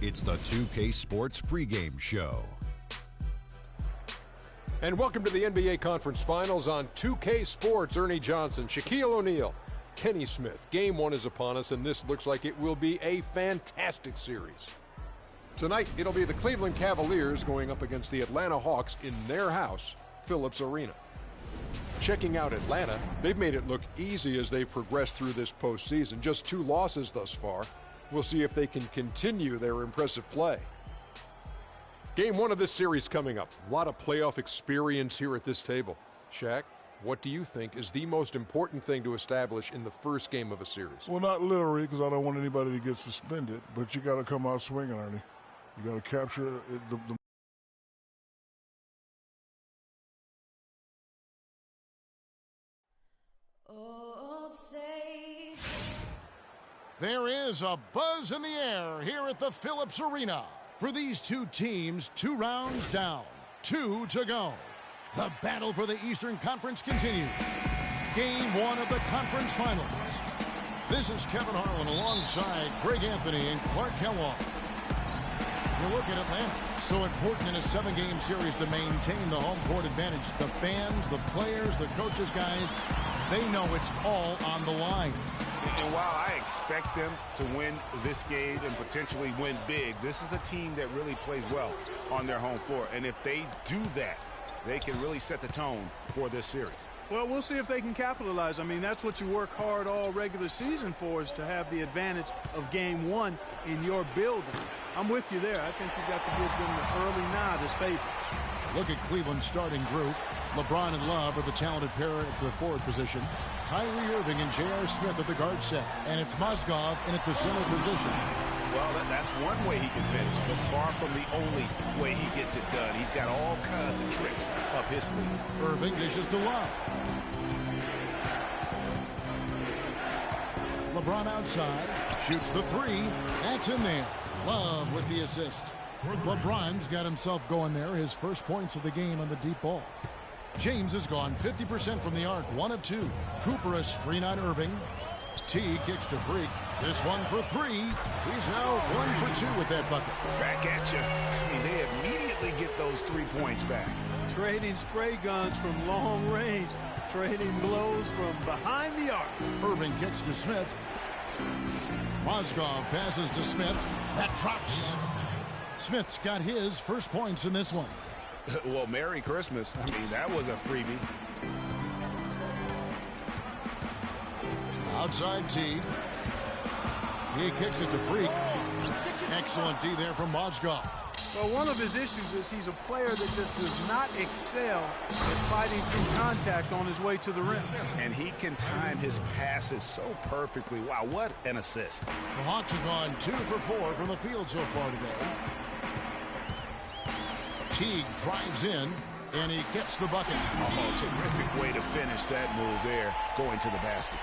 It's the 2K Sports pregame show. And welcome to the NBA Conference Finals on 2K Sports. Ernie Johnson, Shaquille O'Neal, Kenny Smith. Game one is upon us, and this looks like it will be a fantastic series. Tonight, it'll be the Cleveland Cavaliers going up against the Atlanta Hawks in their house, Phillips Arena. Checking out Atlanta, they've made it look easy as they've progressed through this postseason. Just 2 losses thus far. We'll see if they can continue their impressive play. Game one of this series coming up. A lot of playoff experience here at this table. Shaq, what do you think is the most important thing to establish in the first game of a series? Well, not literally, because I don't want anybody to get suspended, but you got to come out swinging, Ernie. You got to capture the There is a buzz in the air here at the Phillips Arena. For these two teams, 2 rounds down, 2 to go. The battle for the Eastern Conference continues. Game 1 of the conference finals. This is Kevin Harlan alongside Greg Anthony and Clark Kellogg. You look at Atlanta, so important in a 7-game series to maintain the home court advantage. The fans, the players, the coaches, guys, they know it's all on the line. And while I expect them to win this game and potentially win big, this is a team that really plays well on their home floor. And if they do that, they can really set the tone for this series. Well, we'll see if they can capitalize. I mean, that's what you work hard all regular season for, is to have the advantage of game 1 in your building. I'm with you there. I think you've got to give them the early nod as favorites. Look at Cleveland's starting group. LeBron and Love are the talented pair at the forward position. Kyrie Irving and J.R. Smith at the guard set. And it's Mozgov in at the center position. Well, that's one way he can finish, but far from the only way he gets it done. He's got all kinds of tricks up his sleeve. Irving dishes to Love. LeBron outside. Shoots the 3. That's in there. Love with the assist. LeBron's got himself going there. His first points of the game on the deep ball. James has gone 50% from the arc, 1 of 2. Cooper a screen on Irving. T kicks to Freak. This one for 3. He's now 1 for 2 with that bucket. Back at you. I mean, they immediately get those 3 points back. Trading spray guns from long range. Trading blows from behind the arc. Irving kicks to Smith. Mozgov passes to Smith. That drops. Smith's got his first points in this one. Well, Merry Christmas. I mean, that was a freebie. Outside T. He kicks it to Freak. Excellent D there from Mozgov. Well, one of his issues is he's a player that just does not excel at fighting through contact on his way to the rim. And he can time his passes so perfectly. Wow, what an assist. The Hawks have gone 2 for 4 from the field so far today. Teague drives in, and he gets the bucket. Oh, terrific way to finish that move there, going to the basket.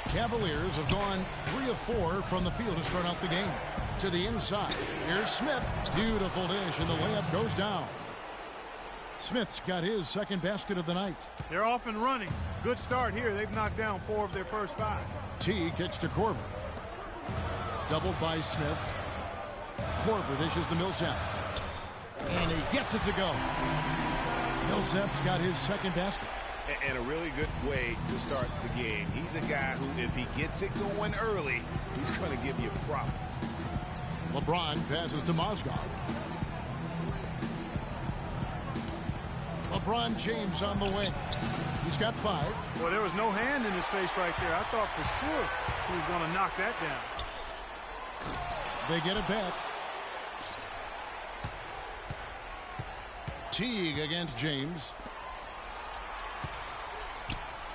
Cavaliers have gone 3 of 4 from the field to start out the game. To the inside. Here's Smith. Beautiful dish, and the layup goes down. Smith's got his second basket of the night. They're off and running. Good start here. They've knocked down 4 of their first 5. T kicks to Korver. Doubled by Smith. Korver dishes to Millsap. And he gets it to go. Millsap's got his second basket. And a really good way to start the game. He's a guy who, if he gets it going early, he's going to give you problems. LeBron passes to Mozgov. LeBron James on the wing. He's got 5. Well, there was no hand in his face right there. I thought for sure he was going to knock that down. They get it back. Teague against James.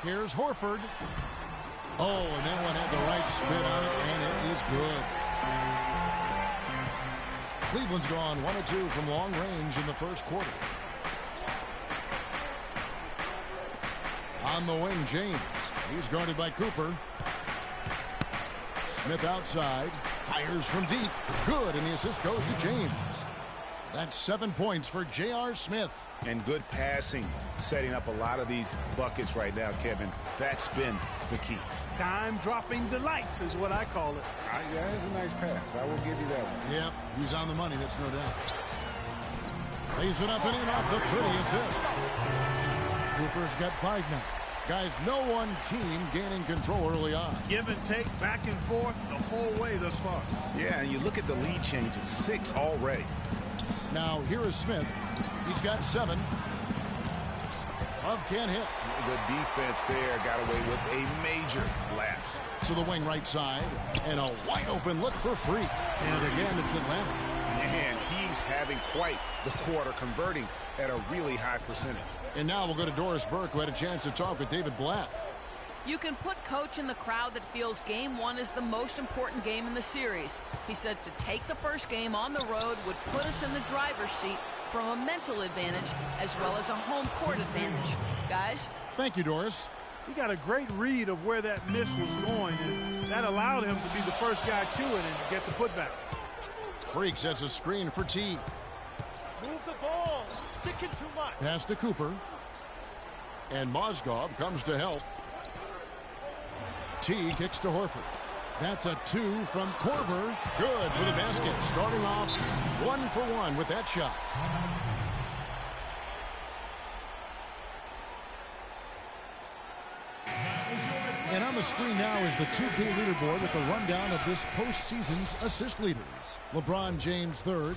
Here's Horford. Oh, and that one had the right spin on it, and it is good. Cleveland's gone 1 of 2 from long range in the first quarter. On the wing, James. He's guarded by Cooper. Smith outside. Fires from deep. Good, and the assist goes to James. That's 7 points for J.R. Smith. And good passing, setting up a lot of these buckets right now, Kevin. That's been the key. Dime-dropping delights is what I call it. That is a nice pass. I will give you that one. Yep, he's on the money, that's no doubt. Lays it up and in off the pretty assist. Cooper's got 5 now. Guys, no one team gaining control early on. Give and take, back and forth the whole way thus far. Yeah, and you look at the lead change, it's 6 already. Now, here is Smith. He's got 7. Love can't hit. The defense there got away with a major lapse. To the wing right side. And a wide open look for Freak. And again, it's Atlanta. And he's having quite the quarter, converting at a really high percentage. And now we'll go to Doris Burke, who had a chance to talk with David Blatt. You can put Coach in the crowd that feels Game 1 is the most important game in the series. He said to take the first game on the road would put us in the driver's seat from a mental advantage as well as a home court advantage. Guys? Thank you, Doris. He got a great read of where that miss was going, and that allowed him to be the first guy to it and get the putback. Freak sets a screen for T. Move the ball. Sticking too much. Pass to Cooper. And Mozgov comes to help. T kicks to Horford. That's a 2 from Korver. Good for the basket. Starting off 1 for 1 with that shot. And on the screen now is the 2K leaderboard with a rundown of this postseason's assist leaders. LeBron James third.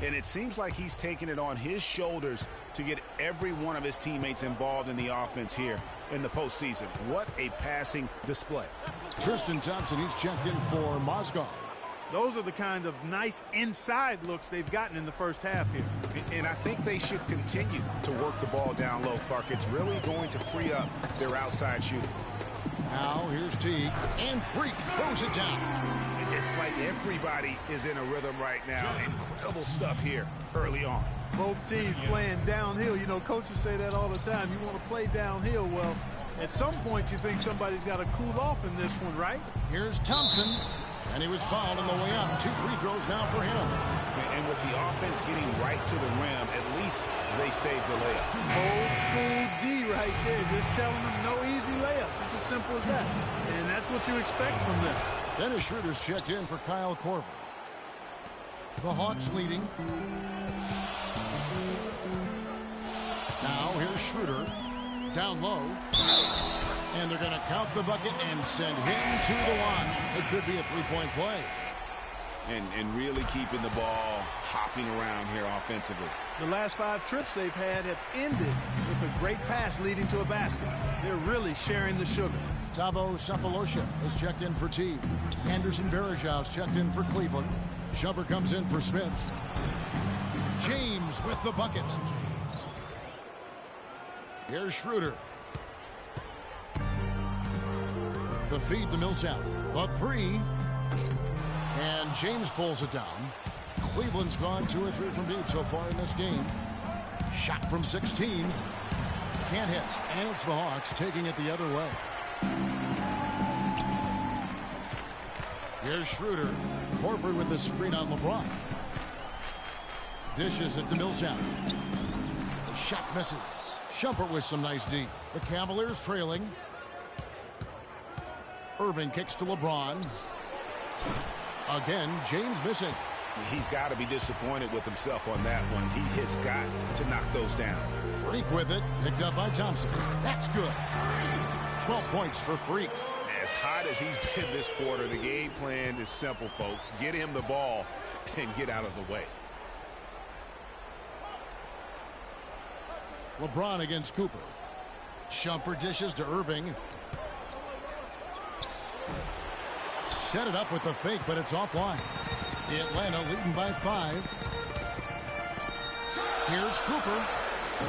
And it seems like he's taking it on his shoulders to get every one of his teammates involved in the offense here in the postseason. What a passing display. Tristan Thompson, he's checked in for Mozgov. Those are the kind of nice inside looks they've gotten in the first half here. And I think they should continue to work the ball down low, Clark. It's really going to free up their outside shooting. Now here's T, and Freak throws it down. It's like everybody is in a rhythm right now. Incredible stuff here early on. Both teams playing downhill. You know, coaches say that all the time. You want to play downhill. Well, at some point you think somebody's got to cool off in this one, right? Here's Thompson, and he was fouled on the way up. 2 free throws now for him. And with the offense getting right to the rim, at least they saved the layup. Old school D right there, just telling them no easy layups. It's as simple as that. And that's what you expect from this. Dennis Schroeder's checked in for Kyle Korver. The Hawks leading. Now here's Schroeder. Down low. And they're going to count the bucket and send him to the line. It could be a 3-point play. And really keeping the ball hopping around here offensively. The last 5 trips they've had have ended with a great pass leading to a basket. They're really sharing the sugar. Thabo Sefolosha is checked in for T. Anderson Varejau's checked in for Cleveland. Shumpert comes in for Smith. James with the bucket. Here's Schroeder. The feed to Millsap. The 3. And James pulls it down. Cleveland's gone 2 or 3 from deep so far in this game. Shot from 16. Can't hit. And it's the Hawks taking it the other way. Here's Schroeder. Horford with the screen on LeBron. Dishes it to Millsap. The shot misses. Shumpert with some nice D. The Cavaliers trailing. Irving kicks to LeBron. Again, James missing. He's got to be disappointed with himself on that one. He has got to knock those down. Freak with it. Picked up by Thompson. That's good. 12 points for Freak. As hot as he's been this quarter, the game plan is simple, folks. Get him the ball and get out of the way. LeBron against Cooper. Shumpert dishes to Irving. Set it up with the fake, but it's offline. Atlanta leading by 5. Here's Cooper.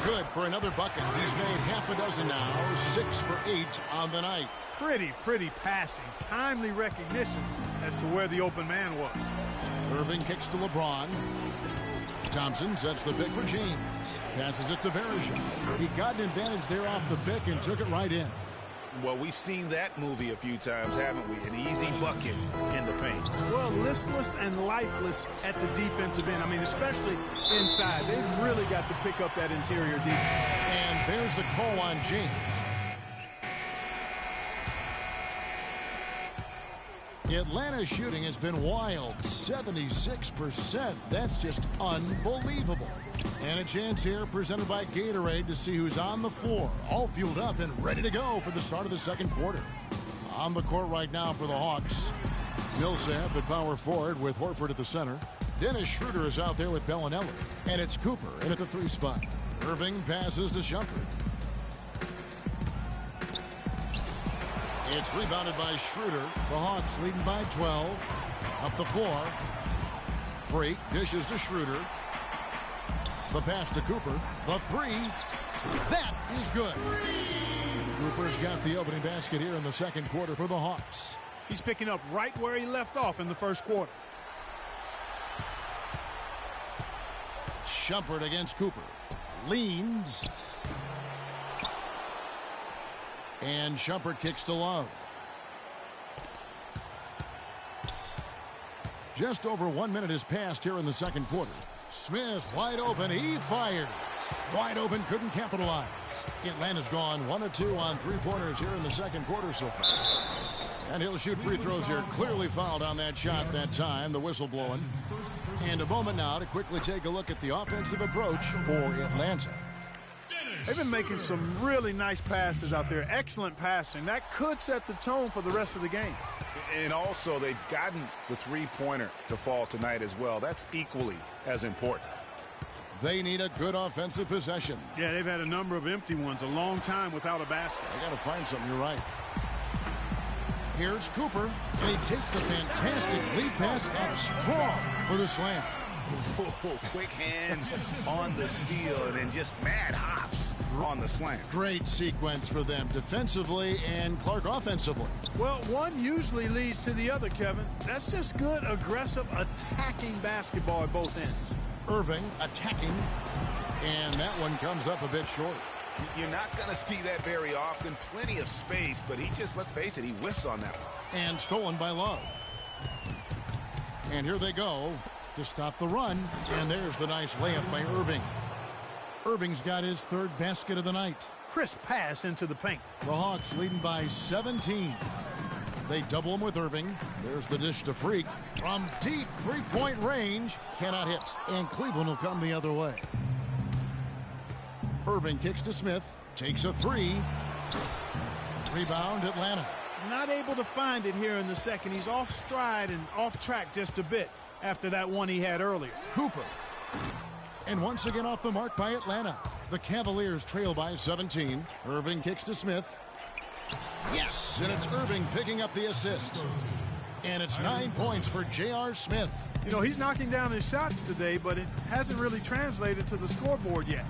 Good for another bucket. He's made half a dozen now. 6 for 8 on the night. Pretty passing. Timely recognition as to where the open man was. Irving kicks to LeBron. Thompson sets the pick for James. Passes it to Varejao. He got an advantage there off the pick and took it right in. Well, we've seen that movie a few times, haven't we? An easy bucket in the paint. Well, listless and lifeless at the defensive end. I mean, especially inside. They've really got to pick up that interior defense. And there's the call on James. Atlanta's shooting has been wild, 76%. That's just unbelievable. And a chance here presented by Gatorade to see who's on the floor, all fueled up and ready to go for the start of the second quarter. On the court right now for the Hawks, Millsap at power forward with Horford at the center. Dennis Schroeder is out there with Bellinelli. And it's Cooper in at the 3 spot. Irving passes to Shumpert. It's rebounded by Schroeder. The Hawks leading by 12. Up the floor. Freak dishes to Schroeder. The pass to Cooper. The 3. That is good. Cooper's got the opening basket here in the second quarter for the Hawks. He's picking up right where he left off in the first quarter. Shumpert against Cooper. Leans. And Shumpert kicks to Love. Just over 1 minute has passed here in the second quarter. Smith wide open. He fires. Wide open, couldn't capitalize. Atlanta's gone 1 of 2 on 3-pointers here in the second quarter so far. And he'll shoot free throws here. Clearly fouled on that shot that time. The whistle blowing. And a moment now to quickly take a look at the offensive approach for Atlanta. They've been making some really nice passes out there. Excellent passing. That could set the tone for the rest of the game. And also, they've gotten the 3-pointer to fall tonight as well. That's equally as important. They need a good offensive possession. Yeah, they've had a number of empty ones, a long time without a basket. They got to find something. You're right. Here's Cooper, and he takes the fantastic lead pass up strong for the slam. Oh, quick hands on the steal and then just mad hops on the slam. Great sequence for them defensively and Clark offensively. Well, one usually leads to the other, Kevin. That's just good, aggressive, attacking basketball at both ends. Irving attacking, and that one comes up a bit short. You're not going to see that very often. Plenty of space, but he just, let's face it, he whiffs on that one. And stolen by Love. And here they go to stop the run. And there's the nice layup by Irving. Irving's got his 3rd basket of the night. Crisp pass into the paint. The Hawks leading by 17. They double him with Irving. There's the dish to Freak. From deep 3-point range. Cannot hit. And Cleveland will come the other way. Irving kicks to Smith. Takes a 3. Rebound Atlanta. Not able to find it here in the second. He's off stride and off track just a bit after that one he had earlier. Cooper. And once again off the mark by Atlanta. The Cavaliers trail by 17. Irving kicks to Smith. Yes, and it's Irving picking up the assist. And it's 9 points for J.R. Smith. You know, he's knocking down his shots today, but it hasn't really translated to the scoreboard yet.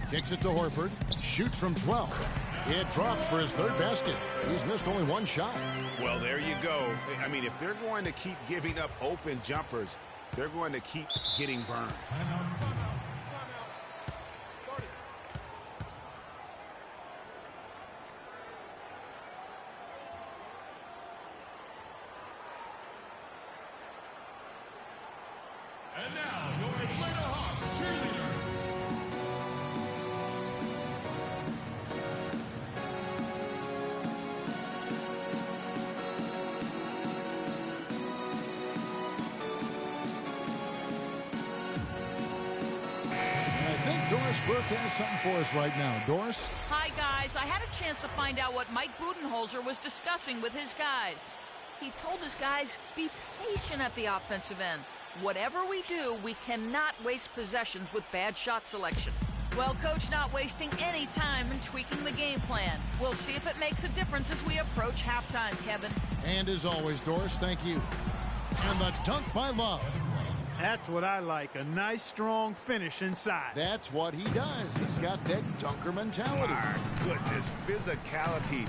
Kicks it to Horford. Shoots from 12. It drops for his 3rd basket. He's missed only 1 shot. Well, there you go. I mean, if they're going to keep giving up open jumpers, they're going to keep getting burned. And now, your Atlanta Hawks cheerleaders. Doris Burke has something for us right now. Doris? Hi, guys. I had a chance to find out what Mike Budenholzer was discussing with his guys. He told his guys, be patient at the offensive end. Whatever we do, we cannot waste possessions with bad shot selection. Well, Coach not wasting any time in tweaking the game plan. We'll see if it makes a difference as we approach halftime, Kevin. And as always, Doris, thank you. And the dunk by Love. That's what I like, a nice, strong finish inside. That's what he does. He's got that dunker mentality. My goodness, physicality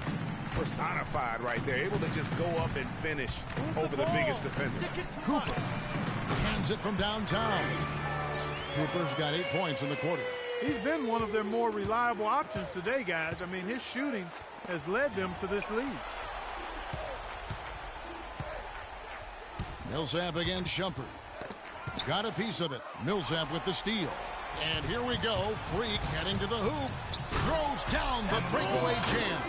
personified right there. Able to just go up and finish over the biggest defender. Cooper hands it from downtown. Cooper's got 8 points in the quarter. He's been one of their more reliable options today, guys. I mean, his shooting has led them to this lead. Millsap against Shumpert. Got a piece of it. Millsap with the steal. And here we go. Freak heading to the hoop. Throws down the breakaway jam.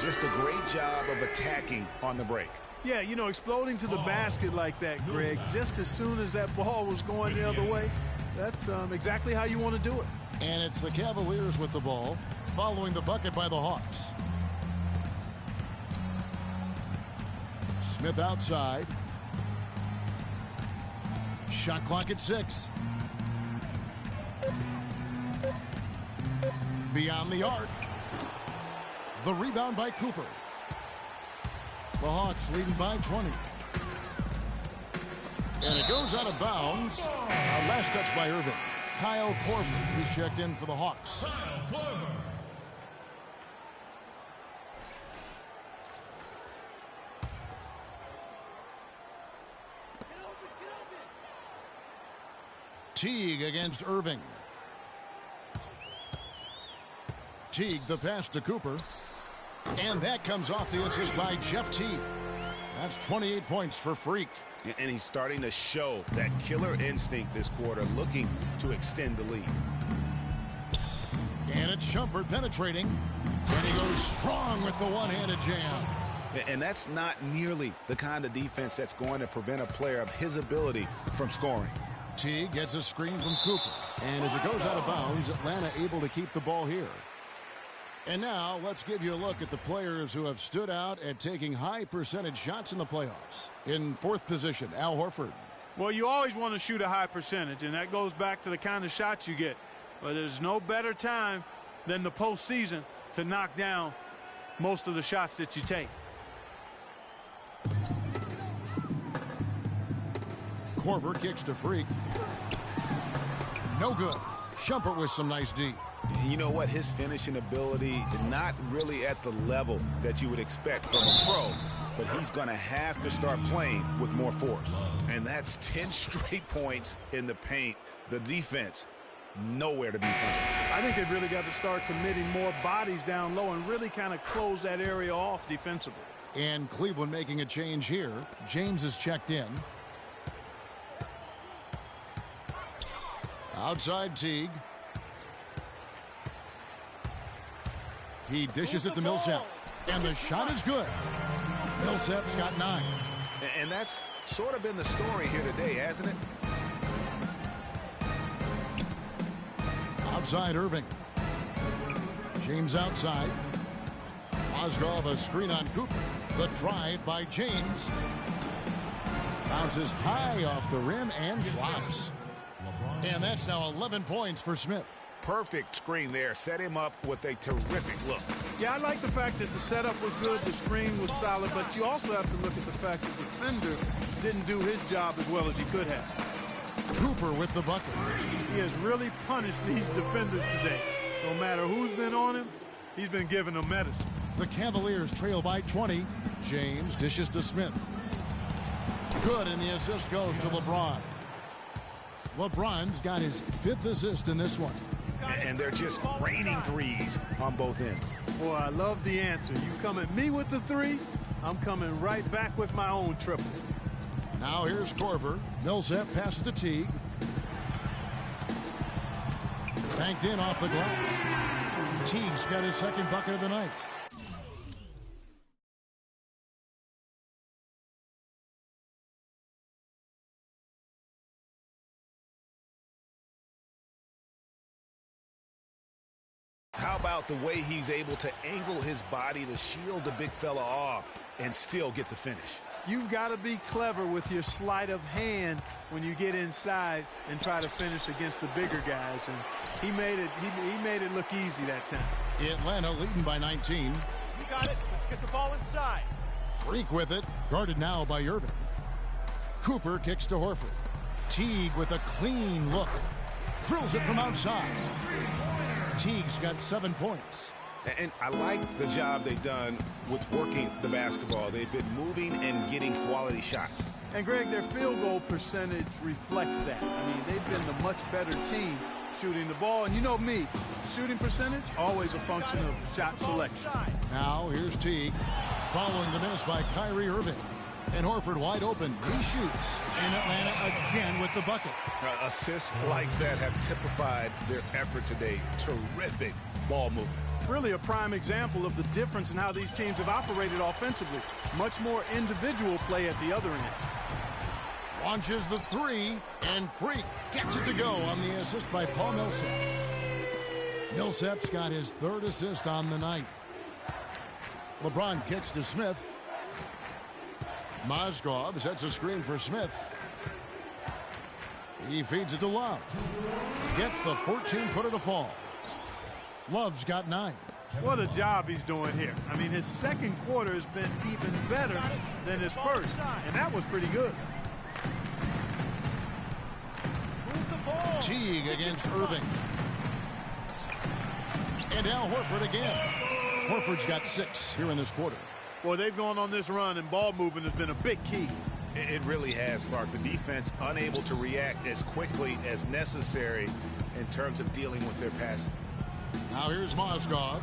Just a great job of attacking on the break. Yeah, you know, exploding to the basket like that, Greg, just as soon as that ball was going the other way, that's exactly how you want to do it. And it's the Cavaliers with the ball, following the bucket by the Hawks. Smith outside. Shot clock at 6. Beyond the arc. The rebound by Cooper. The Hawks leading by 20. And it goes out of bounds. A last touch by Irving. Kyle Korver, who's checked in for the Hawks. Teague against Irving. Teague, the pass to Cooper. And that comes off the assist by Jeff Teague. That's 28 points for Freak. And he's starting to show that killer instinct this quarter, looking to extend the lead. And it's Shumpert penetrating. And he goes strong with the one-handed jam. And that's not nearly the kind of defense that's going to prevent a player of his ability from scoring. Teague gets a screen from Cooper. And as it goes out of bounds, Atlanta able to keep the ball here. And now let's give you a look at the players who have stood out at taking high percentage shots in the playoffs. In 4th position, Al Horford. Well, you always want to shoot a high percentage, and that goes back to the kind of shots you get. But there's no better time than the postseason to knock down most of the shots that you take. Korver kicks to Freak. No good. Shumpert with some nice D. You know what? His finishing ability not really at the level that you would expect from a pro, but he's going to have to start playing with more force. And that's 10 straight points in the paint. The defense, nowhere to be found. I think they've really got to start committing more bodies down low and really kind of close that area off defensively. And Cleveland making a change here. James is checked in. Outside Teague. He dishes it to Millsap. And the shot is good. Millsap's got 9. And that's sort of been the story here today, hasn't it? Outside Irving. James outside. Mozgov a screen on Cooper. The drive by James. Bounces high off the rim and drops. And that's now 11 points for Smith. Perfect screen there. Set him up with a terrific look. Yeah, I like the fact that the setup was good, the screen was solid, but you also have to look at the fact that the defender didn't do his job as well as he could have. Cooper with the bucket. He has really punished these defenders today. No matter who's been on him, he's been giving them medicine. The Cavaliers trail by 20. James dishes to Smith. Good, and the assist goes to LeBron. LeBron's got his 5th assist in this one. And they're just raining threes on both ends. Boy, I love the answer. You come at me with the 3, I'm coming right back with my own triple. Now here's Korver. Millsap passes to Teague. Banked in off the glass. Teague's got his 2nd bucket of the night. How about the way he's able to angle his body to shield the big fella off and still get the finish? You've got to be clever with your sleight of hand when you get inside and try to finish against the bigger guys. And he made it look easy that time. Atlanta leading by 19. You got it. Let's get the ball inside. Freak with it. Guarded now by Irving. Cooper kicks to Horford. Teague with a clean look. Drills it from outside. Teague's got 7 points. And I like the job they've done with working the basketball. They've been moving and getting quality shots. And, Greg, their field goal percentage reflects that. I mean, they've been the much better team shooting the ball. And you know me, shooting percentage, always a function of shot selection. Now here's Teague following the miss by Kyrie Irving. And Horford wide open. He shoots. And Atlanta again with the bucket. Assists like that have typified their effort today. Terrific ball movement. Really a prime example of the difference in how these teams have operated offensively. Much more individual play at the other end. Launches the three, and Freak gets it to go on the assist by Paul Millsap. Millsap's got his third assist on the night. LeBron kicks to Smith. Mozgov sets a screen for Smith. He feeds it to Love. Gets the 14-footer to fall. Love's got 9. What a job he's doing here. I mean, his second quarter has been even better than his first, and that was pretty good. Teague against Irving. And now Horford again. Horford's got 6 here in this quarter. Boy, they've gone on this run, and ball movement has been a big key. It really has, Clark. The defense unable to react as quickly as necessary in terms of dealing with their passing. Now here's Mozgov.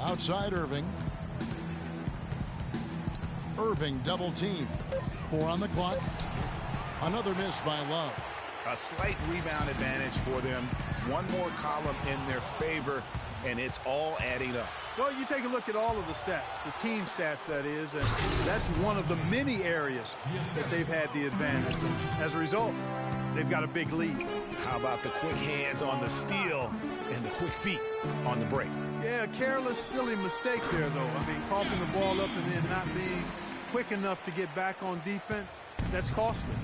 Outside Irving. Irving double team. 4 on the clock. Another miss by Love. A slight rebound advantage for them. One more column in their favor, and it's all adding up. Well, you take a look at all of the stats, the team stats, that is, and that's one of the many areas that they've had the advantage. As a result, they've got a big lead. How about the quick hands on the steal and the quick feet on the break? Yeah, a careless, silly mistake there, though. I mean, coughing the ball up and then not being quick enough to get back on defense, that's costly.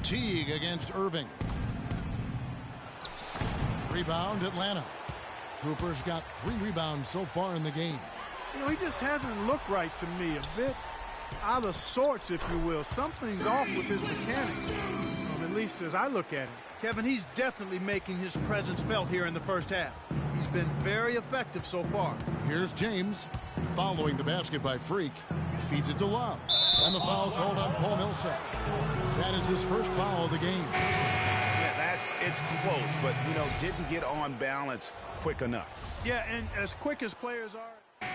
Teague against Irving. Rebound, Atlanta. Cooper's got 3 rebounds so far in the game. You know, he just hasn't looked right to me. A bit out of sorts, if you will. Something's off with his mechanics, at least as I look at him. Kevin, he's definitely making his presence felt here in the first half. He's been very effective so far. Here's James following the basket by Freak. Feeds it to Love. And the foul called on Paul Millsap. That is his first foul of the game. Yeah, it's close, but, you know, didn't get on balance quick enough. Yeah, and as quick as players are.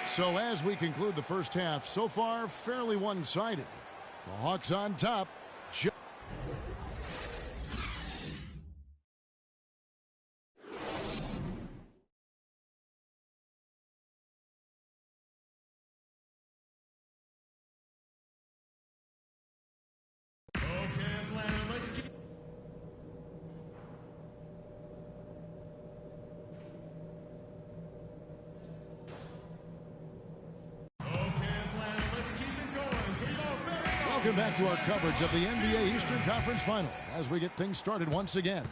So as we conclude the first half, so far fairly one-sided. The Hawks on top. Welcome back to our coverage of the NBA Eastern Conference Final as we get things started once again.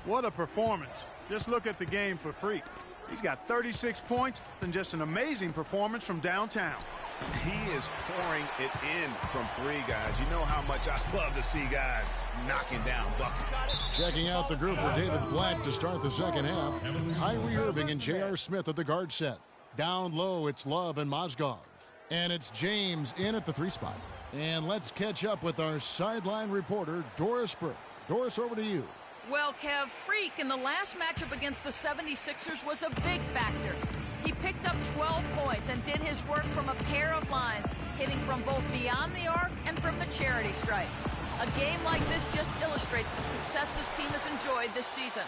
What a performance. Just look at the game for Freak. He's got 36 points and just an amazing performance from downtown. He is pouring it in from 3, guys. You know how much I love to see guys knocking down buckets. Checking out the group for David Black to start the second half. Kyrie Irving and J.R. Smith at the guard set. Down low, it's Love and Mozgov. And it's James in at the 3 spot. And let's catch up with our sideline reporter, Doris Burke. Doris, over to you. Well, Kev, Freak in the last matchup against the 76ers was a big factor. He picked up 12 points and did his work from a pair of lines, hitting from both beyond the arc and from the charity stripe. A game like this just illustrates the success this team has enjoyed this season.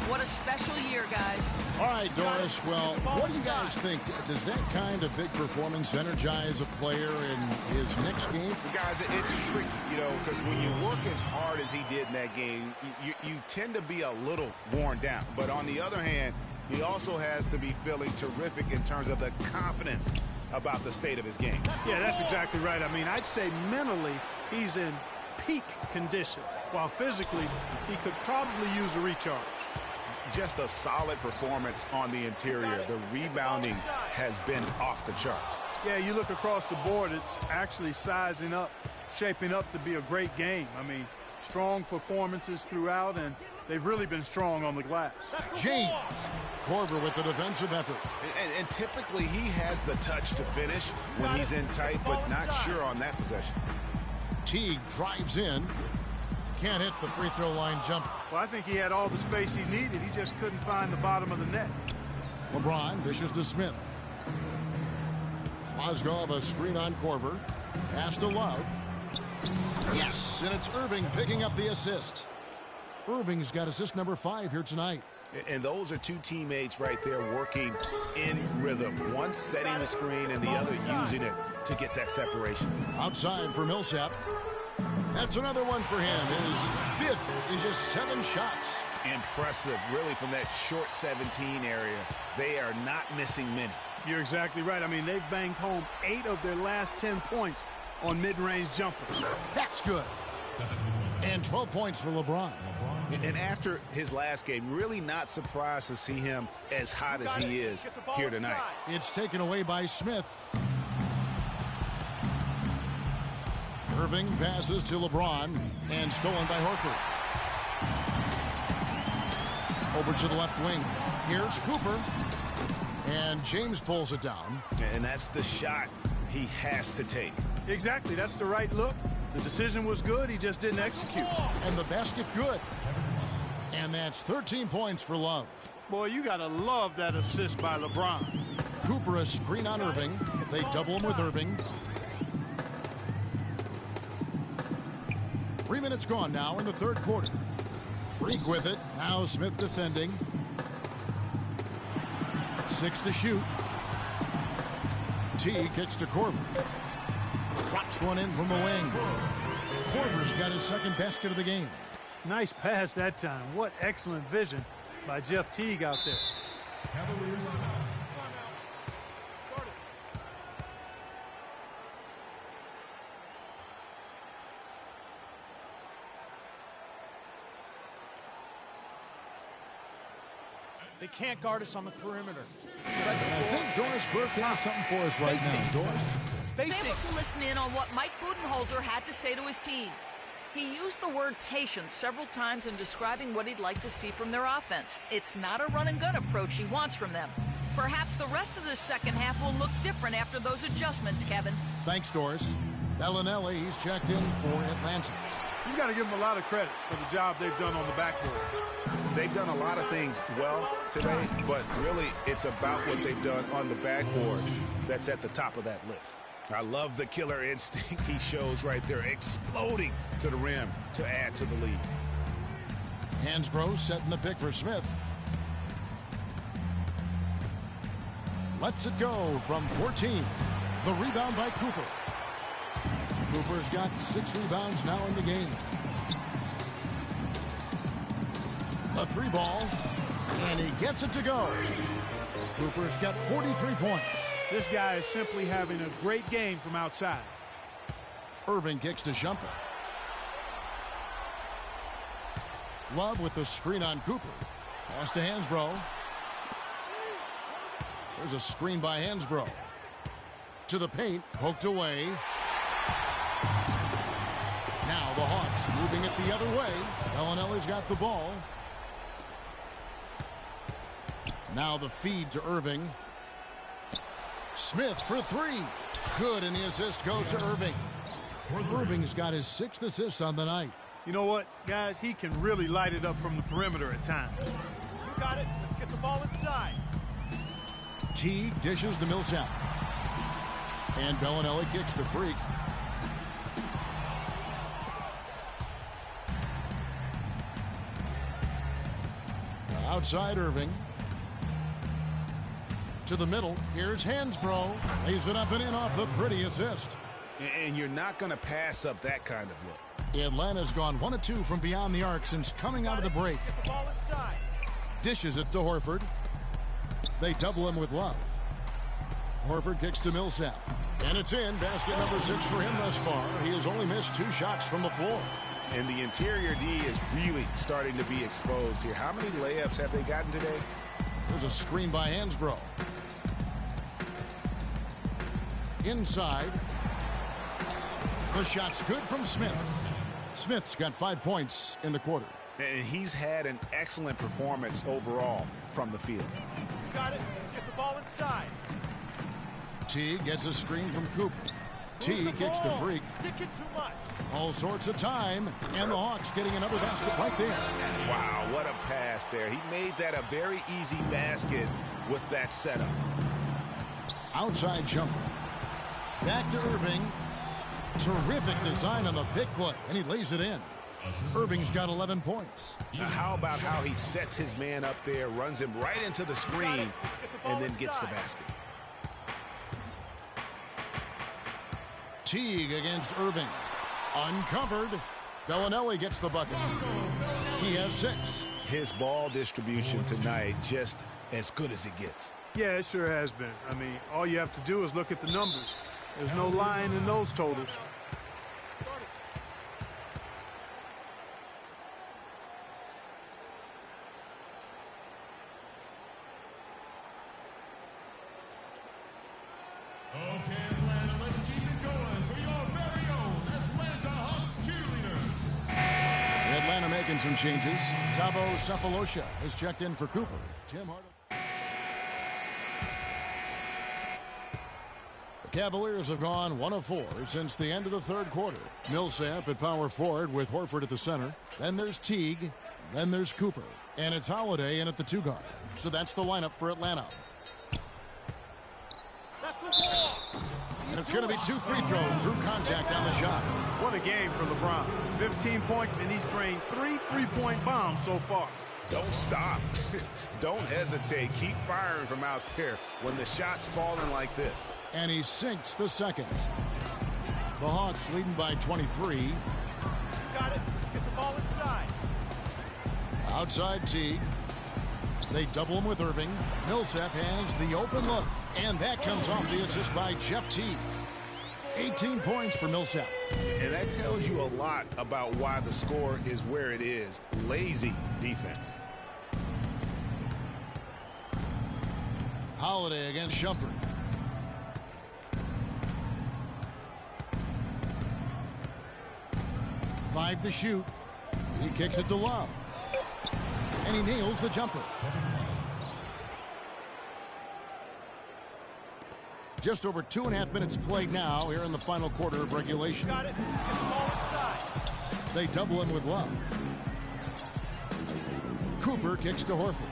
What a special year, guys. All right, Doris, well, what do you guys think? Does that kind of big performance energize a player in his next game? Guys, it's tricky, you know, because when you work as hard as he did in that game, you tend to be a little worn down. But on the other hand, he also has to be feeling terrific in terms of the confidence about the state of his game. Yeah, that's exactly right. I mean, I'd say mentally he's in peak condition, while physically he could probably use a recharge. Just a solid performance on the interior. The rebounding has been off the charts. Yeah, you look across the board, it's actually sizing up, shaping up to be a great game. I mean, Strong performances throughout, and they've really been strong on the glass. James. Korver with the defensive effort. And typically he has the touch to finish when he's in tight, but not sure on that possession. Teague drives in. Can't hit the free throw line jumper. Well, I think he had all the space he needed. He just couldn't find the bottom of the net. LeBron dishes to Smith. Mozgov a screen on Korver. Pass to Love. Yes, and it's Irving picking up the assist. Irving's got assist number 5 here tonight. And those are two teammates right there working in rhythm. One setting the screen and the other using it to get that separation. Outside for Millsap. That's another one for him. His 5th in just 7 shots. Impressive, really, from that short 17 area. They are not missing many. You're exactly right. I mean, they've banged home 8 of their last 10 points on mid-range jumpers. That's good. And 12 points for LeBron. And after his last game, really not surprised to see him as hot as he is here tonight. It's taken away by Smith. Irving passes to LeBron and stolen by Horford. Over to the left wing. Here's Cooper. And James pulls it down. And that's the shot he has to take. Exactly. That's the right look. The decision was good. He just didn't execute. And the basket good. And that's 13 points for Love. Boy, you got to love that assist by LeBron. Cooper a screen on Irving. They double him with Irving. 3 minutes gone now in the third quarter. Freak with it. Now Smith defending. 6 to shoot. T kicks to Korver. Drops one in from the wing. Korver's got his second basket of the game. Nice pass that time. What excellent vision by Jeff Teague out there. They can't guard us on the perimeter. I think Doris Burke has something for us right now. Doris? Able to listen in on what Mike Budenholzer had to say to his team. He used the word patience several times in describing what he'd like to see from their offense. It's not a run-and-gun approach he wants from them. Perhaps the rest of the second half will look different after those adjustments, Kevin. Thanks, Doris. Bellinelli, he's checked in for Atlanta. You got to give them a lot of credit for the job they've done on the backboard. They've done a lot of things well today, but really it's about what they've done on the backboard that's at the top of that list. I love the killer instinct he shows right there, exploding to the rim to add to the lead. Hansbrough setting the pick for Smith. Lets it go from 14. The rebound by Cooper. Cooper's got 6 rebounds now in the game. A 3 ball, and he gets it to go. Cooper's got 43 points. This guy is simply having a great game from outside. Irving kicks to Shumpert. Love with the screen on Cooper. Pass to Hansbrough. There's a screen by Hansbrough. To the paint, poked away. Now the Hawks moving it the other way. Bellinelli's got the ball. Now the feed to Irving. Smith for 3. Good, and the assist goes to Irving. Irving's got his 6th assist on the night. You know what, guys? He can really light it up from the perimeter at times. You got it. Let's get the ball inside. Teague dishes to Millsap. And Bellinelli kicks to Freak. Outside Irving. To the middle. Here's Hansbrough. Lays it up and in off the pretty assist. And you're not going to pass up that kind of look. Atlanta's gone 1 of 2 from beyond the arc since coming out of the break. Get the ball inside. Dishes it to Horford. They double him with Love. Horford kicks to Millsap. And it's in. Basket number 6 for him thus far. He has only missed 2 shots from the floor. And the interior D is really starting to be exposed here. How many layups have they gotten today? There's a screen by Hansbrough. Inside. The shot's good from Smith. Smith's got 5 points in the quarter. And he's had an excellent performance overall from the field. Got it. Let's get the ball inside. Teague gets a screen from Cooper. Teague kicks to Freak. Sticking too much. All sorts of time, and the Hawks getting another basket right there. Wow, what a pass there. He made that a very easy basket with that setup. Outside jumper. Back to Irving. Terrific design on the pick play, and he lays it in. Irving's got 11 points. Now, how about how he sets his man up there, runs him right into the screen, and then gets the basket. Teague against Irving. Uncovered. Bellinelli gets the bucket. He has 6. His ball distribution tonight just as good as it gets. Yeah, it sure has been. I mean, all you have to do is look at the numbers. There's no lying in those totals. Okay, Atlanta, let's keep it going for your very own Atlanta Hawks cheerleaders. Atlanta making some changes. Tabo Cephalosha has checked in for Cooper. Tim Hardaway. The Cavaliers have gone 1 of 4 since the end of the third quarter. Millsap at power forward with Horford at the center. Then there's Teague. Then there's Cooper. And it's Holiday in at the 2 guard. So that's the lineup for Atlanta. And it's going to be 2 free throws. Drew contact on the shot. What a game for LeBron. 15 points, and he's drained 3 3-point bombs so far. Don't stop. Don't hesitate. Keep firing from out there when the shot's falling like this. And he sinks the second. The Hawks leading by 23. Got it. Let's get the ball inside. Outside Teague. They double him with Irving. Millsap has the open look. And that comes off the assist by Jeff Teague. 18 points for Millsap. And that tells you a lot about why the score is where it is. Lazy defense. Holiday against Shumpert. Five to shoot. He kicks it to Love. And he nails the jumper. Just over 2.5 minutes played now here in the final quarter of regulation. Got it. Let's get the ball inside. They double him with Love. Cooper kicks to Horford.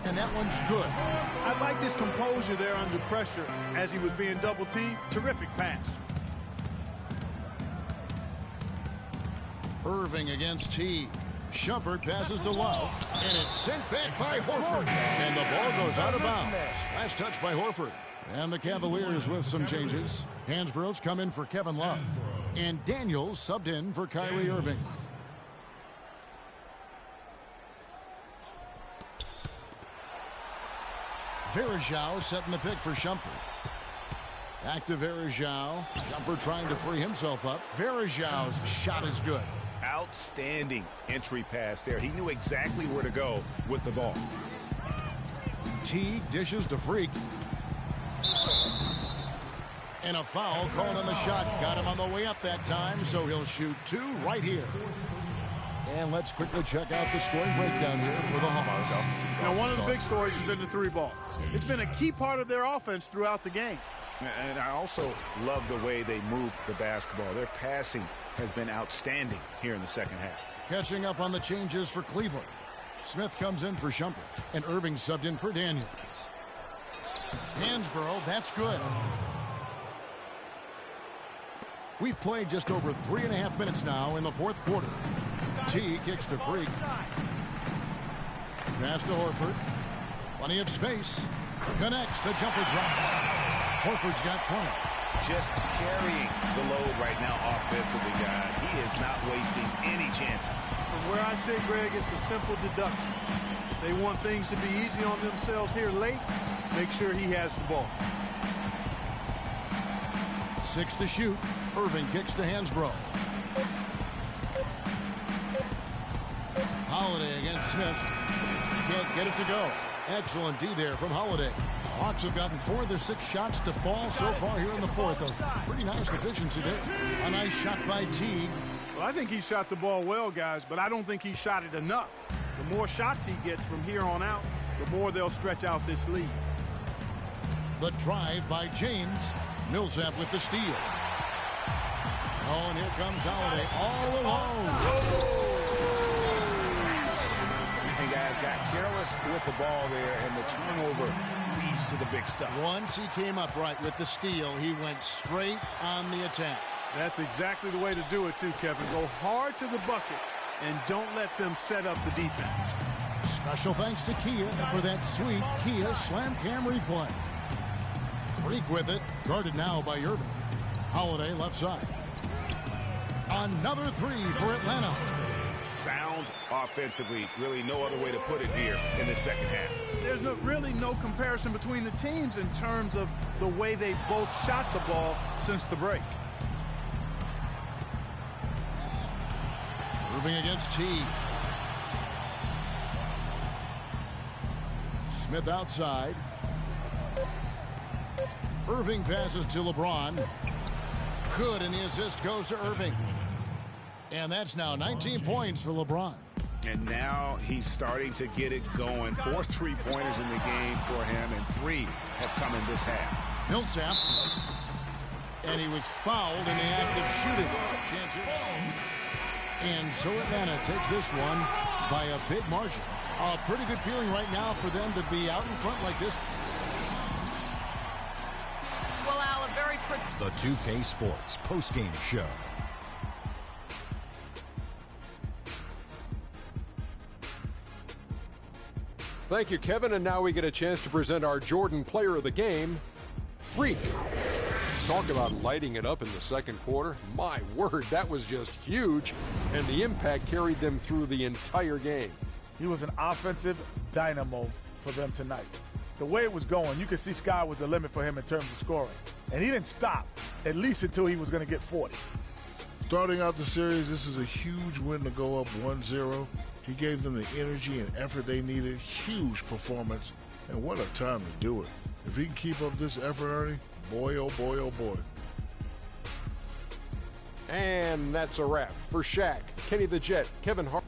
And that one's good. I like his composure there under pressure as he was being double-teamed. Terrific pass. Irving against Teague. Shumpert passes to Love. And it's sent back by Horford. And the ball goes out of bounds. Last touch by Horford. And the Cavaliers with some changes. Hansborough's come in for Kevin Love. And Daniels subbed in for Kyrie Irving. Verajao setting the pick for Shumpert. Back to Verajao. Shumpert trying to free himself up. Verajao's shot is good. Outstanding entry pass there. He knew exactly where to go with the ball. Teague dishes to Freak. And a foul called on the shot. Got him on the way up that time, so he'll shoot 2 right here. And let's quickly check out the scoring breakdown here for the Hawks. Now, one of the big stories has been the 3-ball. It's been a key part of their offense throughout the game. And I also love the way they move the basketball. Their passing has been outstanding here in the second half. Catching up on the changes for Cleveland. Smith comes in for Shumpert, and Irving subbed in for Daniels. Hansborough, that's good. We've played just over 3.5 minutes now in the fourth quarter. T kicks to Freak. Pass to Horford. Plenty of space. Connects. The jumper drops. Horford's got 20. Just carrying the load right now offensively, guys. He is not wasting any chances. From where I sit, Greg, it's a simple deduction. If they want things to be easy on themselves here late, make sure he has the ball. 6 to shoot. Irving kicks to Hansbrough. Holiday against Smith. Can't get it to go. Excellent D there from Holiday. Hawks have gotten 4 of their 6 shots to fall so far here in the fourth. A pretty nice efficiency there. A nice shot by Teague. Well, I think he shot the ball well, guys, but I don't think he shot it enough. The more shots he gets from here on out, the more they'll stretch out this lead. The drive by James. Millsap with the steal. Oh, and here comes Holiday all alone. And guys got careless with the ball there, and the turnover leads to the big stuff. Once he came up right with the steal, he went straight on the attack. That's exactly the way to do it, too, Kevin. Go hard to the bucket and don't let them set up the defense. Special thanks to Kia for that sweet Kia Slam Cam replay. Freak with it, guarded now by Irving. Holiday left side. Another three for Atlanta. Sound offensively, really no other way to put it here in the second half. There's really no comparison between the teams in terms of the way they both shot the ball since the break. Irving against T. Smith outside. Irving passes to LeBron. Good, and the assist goes to Irving. And that's now 19 points for LeBron. And now he's starting to get it going. 4 3-pointers in the game for him, and 3 have come in this half. Millsap. And he was fouled in the act of shooting. And so Atlanta takes this one by a big margin. A pretty good feeling right now for them to be out in front like this. Well, Al, a very... The 2K Sports postgame show. Thank you, Kevin. And now we get a chance to present our Jordan Player of the Game, Freak. Talk about lighting it up in the second quarter. My word, that was just huge. And the impact carried them through the entire game. He was an offensive dynamo for them tonight. The way it was going, you could see sky was the limit for him in terms of scoring. And he didn't stop, at least until he was going to get 40. Starting out the series, this is a huge win to go up 1-0. He gave them the energy and effort they needed. Huge performance. And what a time to do it. If he can keep up this effort, Ernie, boy, oh boy, oh boy. And that's a wrap. For Shaq, Kenny the Jet, Kevin Hart.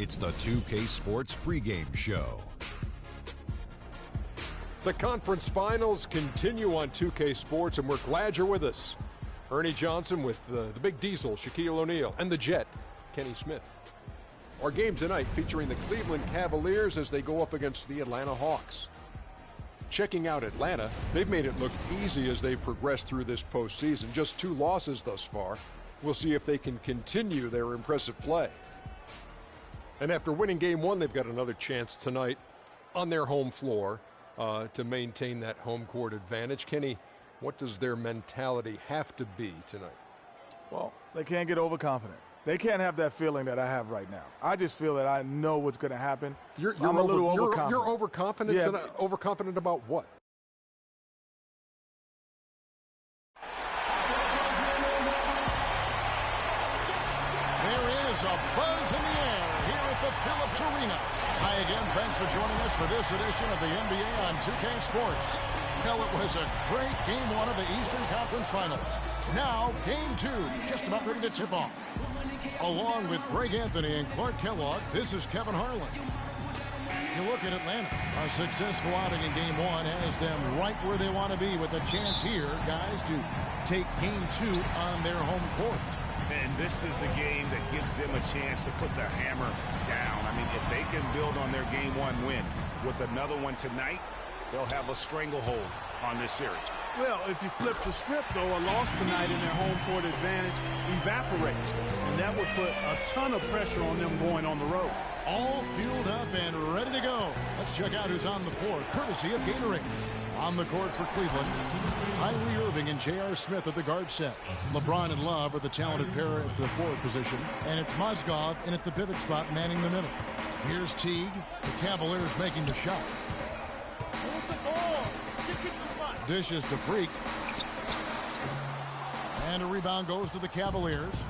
It's the 2K Sports pregame show. The conference finals continue on 2K Sports, and we're glad you're with us. Ernie Johnson with the Big Diesel, Shaquille O'Neal, and the Jet, Kenny Smith. Our game tonight featuring the Cleveland Cavaliers as they go up against the Atlanta Hawks. Checking out Atlanta, they've made it look easy as they progress through this postseason. Just 2 losses thus far. We'll see if they can continue their impressive play. And after winning game 1, they've got another chance tonight on their home floor to maintain that home court advantage. Kenny, what does their mentality have to be tonight? Well, they can't get overconfident. They can't have that feeling that I have right now. I just feel that I know what's going to happen. I'm a little overconfident. You're overconfident? Yeah. Overconfident about what? There is a buzz in the air here at the Phillips Arena. Hi again, thanks for joining us for this edition of the NBA on 2K Sports. Well, it was a great game 1 of the Eastern Conference Finals. Now, game 2, just about ready to tip off. Along with Greg Anthony and Clark Kellogg, this is Kevin Harlan. You look at Atlanta, a successful outing in game 1 has them right where they want to be with a chance here, guys, to take game 2 on their home court. And this is the game that gives them a chance to put the hammer down. I mean, if they can build on their game 1 win with another one tonight, they'll have a stranglehold on this series. Well, if you flip the script, though, a loss tonight in their home court advantage evaporates. And that would put a ton of pressure on them going on the road. All fueled up and ready to go. Let's check out who's on the floor, courtesy of Gatorade. On the court for Cleveland, Kyrie Irving and J.R. Smith at the guard set. LeBron and Love are the talented pair at the forward position. And it's Mozgov in at the pivot spot manning the middle. Here's Teague, the Cavaliers making the shot. Dishes to Freak. And a rebound goes to the Cavaliers.